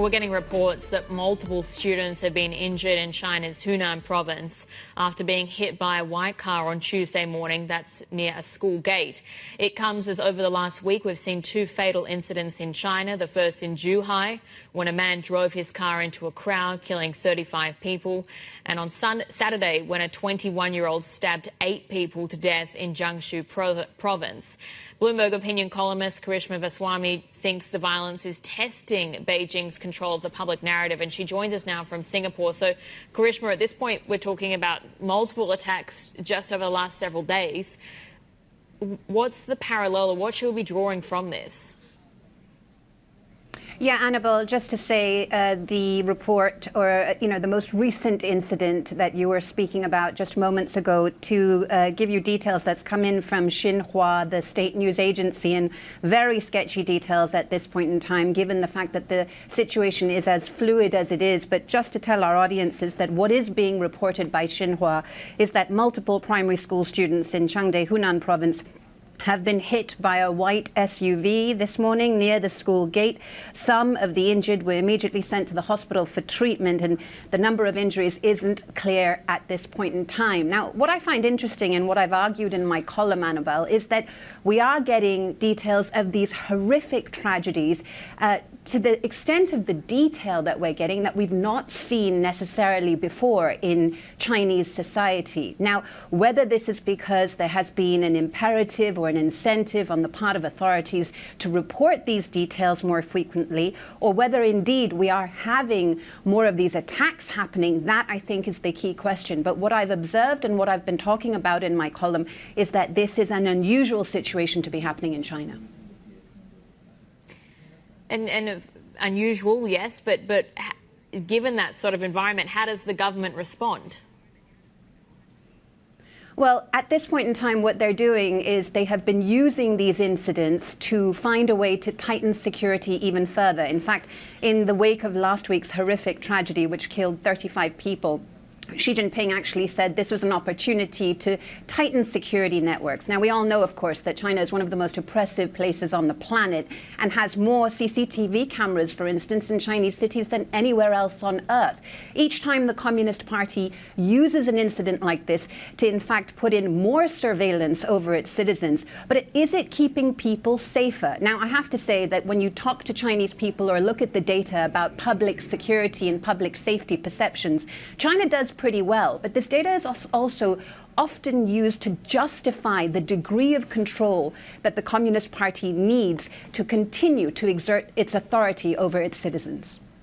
we're getting reports that multiple students have been injured in China's Hunan province after being hit by a white car on Tuesday morning. That's near a school gate. It comes as over the last week we've seen two fatal incidents in China. The first in Zhuhai, when a man drove his car into a crowd, killing 35 people. And on Saturday, when a 21-year-old stabbed 8 people to death in Jiangsu province. Bloomberg Opinion columnist Karishma Vaswani thinks the violence is testing Beijing's control of the public narrative, and she joins us now from Singapore. So, Karishma, at this point, we're talking about multiple attacks just over the last several days. What's the parallel, or what should we be drawing from this? Yeah, Annabelle, just to say the report or, the most recent incident that you were speaking about just moments ago, to give you details that's come in from Xinhua, the state news agency, and very sketchy details at this point in time, given the fact that the situation is as fluid as it is. But just to tell our audiences that what is being reported by Xinhua is that multiple primary school students in Changde, Hunan province, have been hit by a white SUV this morning near the school gate. Some of the injured were immediately sent to the hospital for treatment, and the number of injuries isn't clear at this point in time. Now, what I find interesting and what I've argued in my column, Annabelle, is that we are getting details of these horrific tragedies to the extent of the detail that we're getting that we've not seen necessarily before in Chinese society. Now, whether this is because there has been an imperative or an incentive on the part of authorities to report these details more frequently, or whether indeed we are having more of these attacks happening, that I think is the key question. But what I've observed and what I've been talking about in my column is that this is an unusual situation to be happening in China. And unusual, yes, but given that sort of environment, how does the government respond? Well, at this point in time, what they're doing is they have been using these incidents to find a way to tighten security even further. In fact, in the wake of last week's horrific tragedy, which killed 35 people, Xi Jinping actually said this was an opportunity to tighten security networks. Now, we all know, of course, that China is one of the most oppressive places on the planet and has more CCTV cameras, for instance, in Chinese cities than anywhere else on earth. Each time the Communist Party uses an incident like this to, in fact, put in more surveillance over its citizens. But is it keeping people safer? Now, I have to say that when you talk to Chinese people or look at the data about public security and public safety perceptions, China does pretty well. But this data is also often used to justify the degree of control that the Communist Party needs to continue to exert its authority over its citizens.